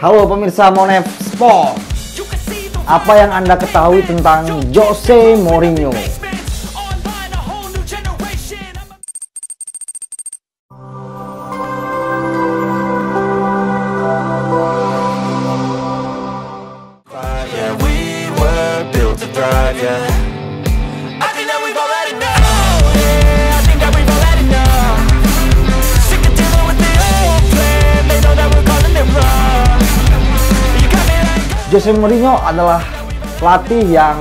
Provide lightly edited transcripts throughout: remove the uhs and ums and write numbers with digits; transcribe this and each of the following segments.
Halo pemirsa Monev Sport. Apa yang Anda ketahui tentang Jose Mourinho? Jose Mourinho adalah pelatih yang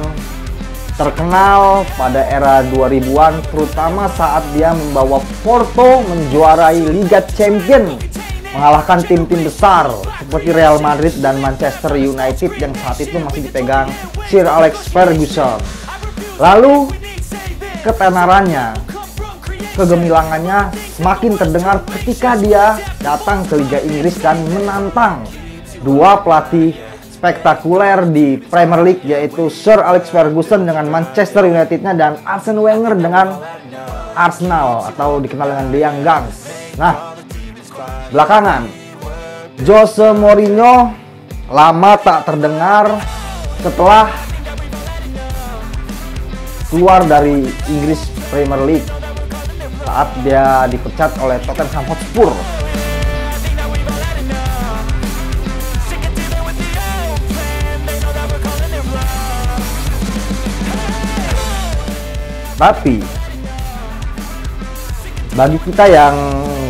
terkenal pada era 2000-an, terutama saat dia membawa Porto menjuarai Liga Champions, mengalahkan tim-tim besar seperti Real Madrid dan Manchester United yang saat itu masih dipegang Sir Alex Ferguson. Lalu ketenarannya, kegemilangannya semakin terdengar ketika dia datang ke Liga Inggris dan menantang dua pelatih spektakuler di Premier League, yaitu Sir Alex Ferguson dengan Manchester United-nya dan Arsene Wenger dengan Arsenal atau dikenal dengan The Young Guns. Nah, belakangan Jose Mourinho lama tak terdengar setelah keluar dari Inggris Premier League saat dia dipecat oleh Tottenham Hotspur. Tapi bagi kita yang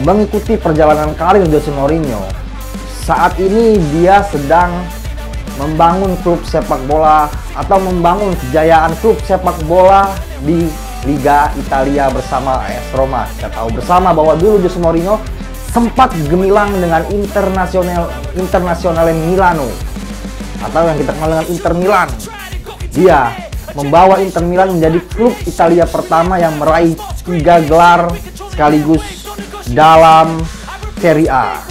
mengikuti perjalanan karir Jose Mourinho, saat ini dia sedang membangun klub sepak bola atau membangun kejayaan klub sepak bola di Liga Italia bersama AS Roma. Kita tahu bersama bahwa dulu Jose Mourinho sempat gemilang dengan Internazionale Milano atau yang kita kenal dengan Inter Milan. Dia membawa Inter Milan menjadi klub Italia pertama yang meraih 3 gelar sekaligus dalam Serie A.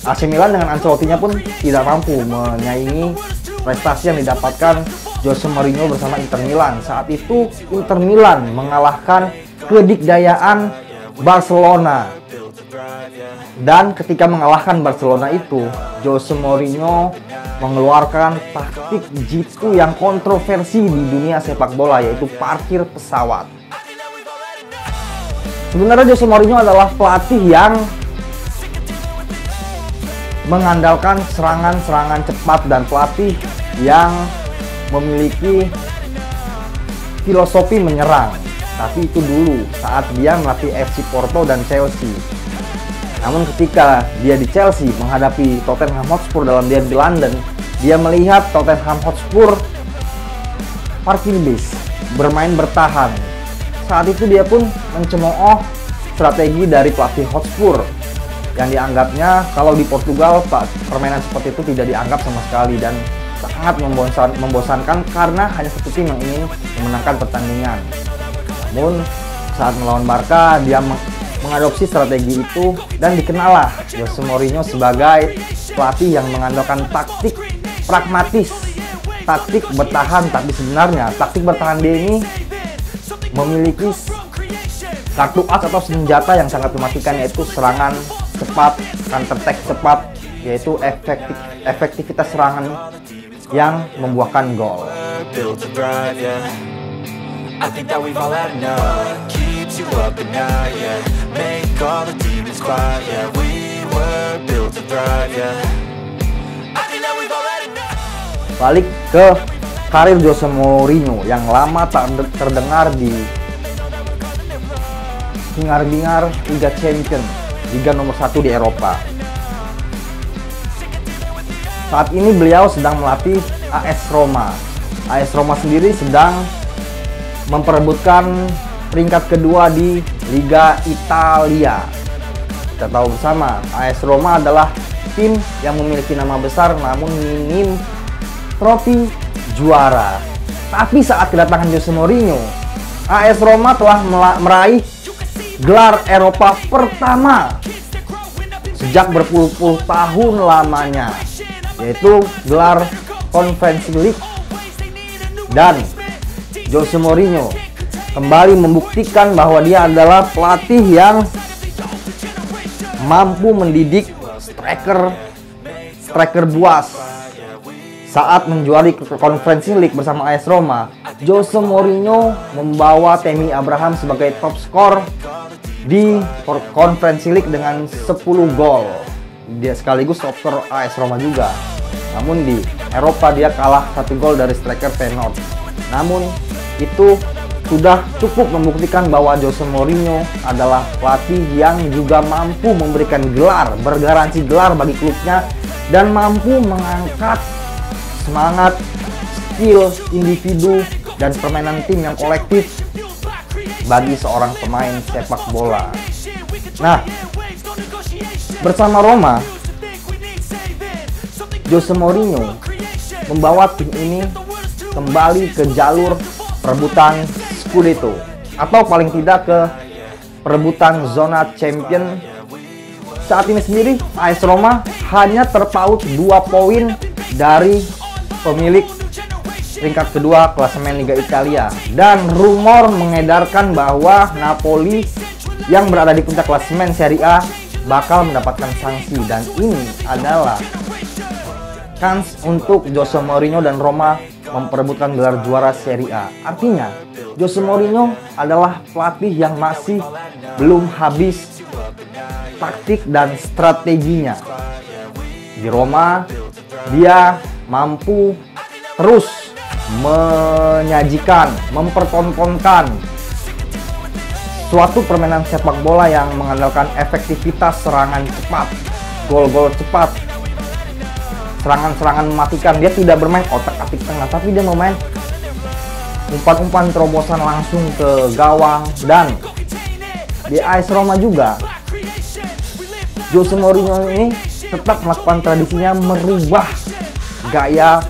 AC Milan dengan Ancelotti-nya pun tidak mampu menyaingi prestasi yang didapatkan Jose Mourinho bersama Inter Milan. Saat itu Inter Milan mengalahkan kedikdayaan Barcelona. Dan ketika mengalahkan Barcelona itu, Jose Mourinho mengeluarkan taktik jitu yang kontroversi di dunia sepak bola, yaitu parkir pesawat. Sebenarnya Jose Mourinho adalah pelatih yang mengandalkan serangan-serangan cepat dan pelatih yang memiliki filosofi menyerang. Tapi itu dulu saat dia melatih FC Porto dan Chelsea. Namun ketika dia di Chelsea menghadapi Tottenham Hotspur dalam derby London, dia melihat Tottenham Hotspur parkir bis, bermain bertahan. Saat itu dia pun mencemooh strategi dari pelatih Hotspur yang dianggapnya kalau di Portugal permainan seperti itu tidak dianggap sama sekali dan sangat membosankan karena hanya satu tim yang ingin memenangkan pertandingan. Namun saat melawan Barca dia mengadopsi strategi itu dan dikenallah Jose Mourinho sebagai pelatih yang mengandalkan taktik pragmatis, taktik bertahan. Tapi sebenarnya taktik bertahan dia ini memiliki kartu as atau senjata yang sangat mematikan, yaitu serangan cepat, counter attack cepat, yaitu efektivitas serangan yang membuahkan gol. Balik ke karir Jose Mourinho yang lama tak terdengar di hingar-bingar Liga Champions, Liga nomor 1 di Eropa. Saat ini beliau sedang melatih AS Roma. AS Roma sendiri sedang memperebutkan peringkat kedua di Liga Italia. Kita tahu bersama, AS Roma adalah tim yang memiliki nama besar namun minim trofi juara. Tapi saat kedatangan Jose Mourinho, AS Roma telah meraih gelar Eropa pertama sejak berpuluh-puluh tahun lamanya, yaitu gelar Conference League. Dan Jose Mourinho kembali membuktikan bahwa dia adalah pelatih yang mampu mendidik striker striker buas. Saat menjuari Conference League bersama AS Roma, Jose Mourinho membawa Tammy Abraham sebagai top skor di Conference League dengan 10 gol. Dia sekaligus top skor AS Roma juga. Namun di Eropa dia kalah 1 gol dari striker Feyenoord. Namun itu sudah cukup membuktikan bahwa Jose Mourinho adalah pelatih yang juga mampu memberikan gelar, bergaransi gelar bagi klubnya, dan mampu mengangkat semangat, skill individu, dan permainan tim yang kolektif bagi seorang pemain sepak bola. Nah, bersama Roma, Jose Mourinho membawa tim ini kembali ke jalur perebutan Scudetto, atau paling tidak ke perebutan zona champion. Saat ini sendiri AS Roma hanya terpaut 2 poin dari pemilik peringkat kedua klasemen Liga Italia, dan rumor mengedarkan bahwa Napoli yang berada di puncak klasemen Serie A bakal mendapatkan sanksi, dan ini adalah kans untuk Jose Mourinho dan Roma memperebutkan gelar juara Serie A. Artinya Jose Mourinho adalah pelatih yang masih belum habis taktik dan strateginya. Di Roma dia mampu terus menyajikan, mempertontonkan suatu permainan sepak bola yang mengandalkan efektivitas serangan cepat, gol-gol cepat, serangan-serangan mematikan. Dia tidak bermain otak-atik tengah, tapi dia bermain umpan-umpan terobosan langsung ke gawang. Dan di AS Roma juga Jose Mourinho ini tetap melakukan tradisinya merubah gaya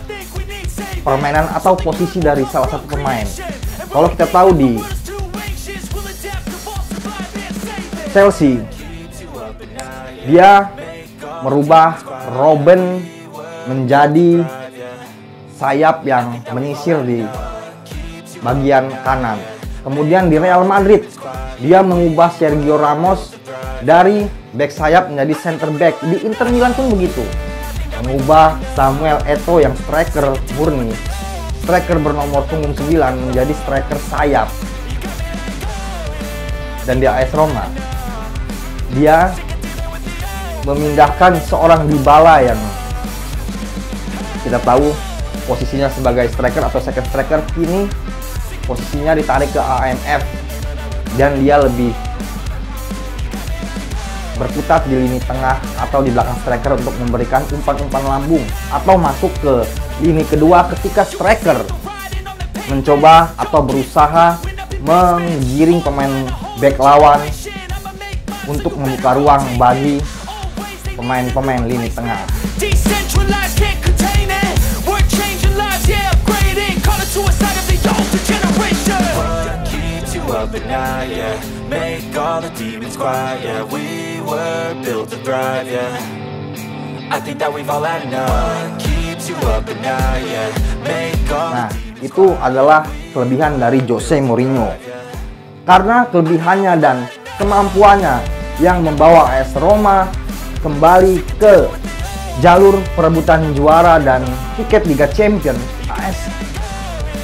permainan atau posisi dari salah satu pemain. Kalau kita tahu di Chelsea, dia merubah Robben menjadi sayap yang menyisir di bagian kanan. Kemudian di Real Madrid, dia mengubah Sergio Ramos dari back sayap menjadi center back. Di Inter Milan pun begitu, mengubah Samuel Eto'o yang striker murni, striker bernomor punggung 9, menjadi striker sayap. Dan di AS Roma, dia memindahkan seorang Dybala yang kita tahu posisinya sebagai striker atau second striker, kini posisinya ditarik ke AMF, dan dia lebih berkutat di lini tengah atau di belakang striker untuk memberikan umpan-umpan lambung atau masuk ke lini kedua ketika striker mencoba atau berusaha menggiring pemain back lawan untuk membuka ruang bagi pemain-pemain lini tengah. Nah, itu adalah kelebihan dari Jose Mourinho. Karena kelebihannya dan kemampuannya yang membawa AS Roma kembali ke jalur perebutan juara dan tiket Liga Champions, AS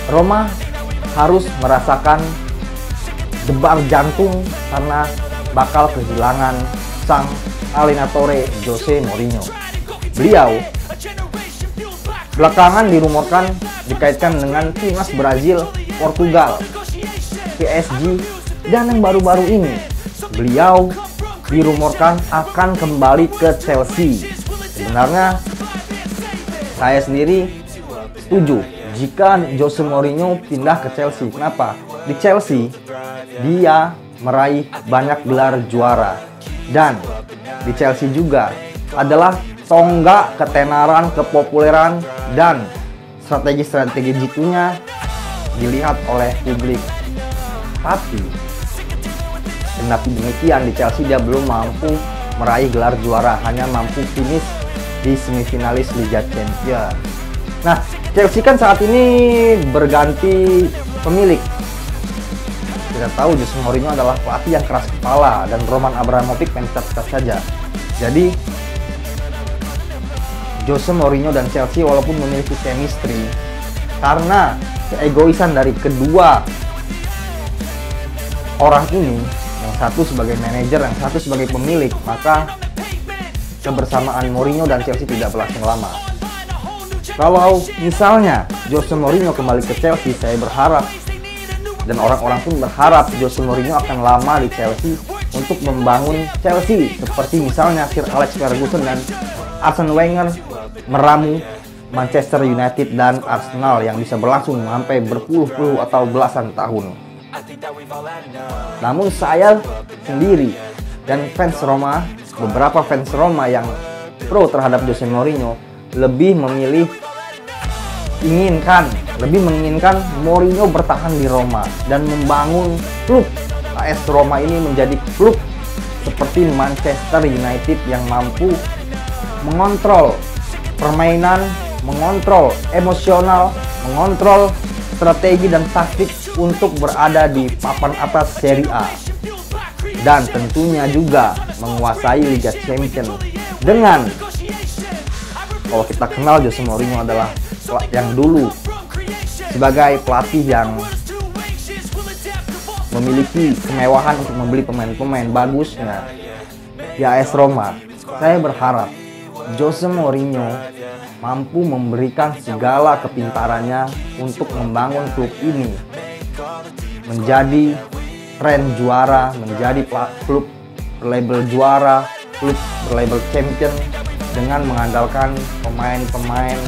Roma harus merasakan debar jantung karena bakal kehilangan sang allenatore Jose Mourinho. Beliau belakangan dirumorkan dikaitkan dengan timnas Brazil, Portugal, PSG, dan yang baru-baru ini beliau dirumorkan akan kembali ke Chelsea. Sebenarnya saya sendiri setuju jika Jose Mourinho pindah ke Chelsea. Kenapa? Di Chelsea dia meraih banyak gelar juara, dan di Chelsea juga adalah tonggak ketenaran, kepopuleran, dan strategi-strategi jitunya dilihat oleh publik. Tapi kendati demikian, di Chelsea dia belum mampu meraih gelar juara, hanya mampu finish di semifinalis Liga Champions. Nah, Chelsea kan saat ini berganti pemilik. Kita tahu Jose Mourinho adalah pelatih yang keras kepala dan Roman Abramovich main cepat saja. Jadi Jose Mourinho dan Chelsea walaupun memiliki chemistry, karena keegoisan dari kedua orang ini, yang satu sebagai manajer, yang satu sebagai pemilik, maka kebersamaan Mourinho dan Chelsea tidak berlangsung lama. Kalau misalnya Jose Mourinho kembali ke Chelsea, saya berharap dan orang-orang pun berharap Jose Mourinho akan lama di Chelsea untuk membangun Chelsea seperti misalnya Sir Alex Ferguson dan Arsene Wenger meramu Manchester United dan Arsenal yang bisa berlangsung sampai berpuluh-puluh atau belasan tahun. Namun saya sendiri dan fans Roma, beberapa fans Roma yang pro terhadap Jose Mourinho lebih menginginkan Mourinho bertahan di Roma dan membangun klub AS Roma ini menjadi klub seperti Manchester United yang mampu mengontrol permainan, mengontrol emosional, mengontrol strategi dan taktik untuk berada di papan atas Serie A, dan tentunya juga menguasai Liga Champions. Dengan, kalau kita kenal Jose Mourinho adalah yang dulu sebagai pelatih yang memiliki kemewahan untuk membeli pemain-pemain bagusnya di AS Roma. Saya berharap Jose Mourinho mampu memberikan segala kepintarannya untuk membangun klub ini menjadi tren juara, menjadi klub berlabel juara, klub berlabel champion, dengan mengandalkan pemain-pemain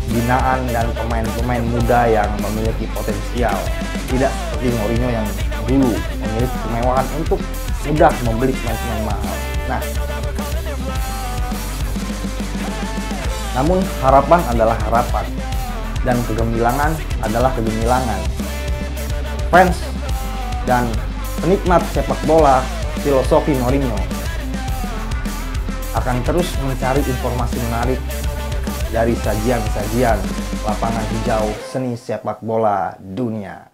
binaan dan pemain-pemain muda yang memiliki potensial. Tidak seperti Mourinho yang dulu memiliki kemewahan untuk mudah membeli pemain-pemain mahal. Nah, namun harapan adalah harapan dan kegemilangan adalah kegemilangan. Fans dan penikmat sepak bola filosofi Mourinho akan terus mencari informasi menarik dari sajian-sajian lapangan hijau seni sepak bola dunia.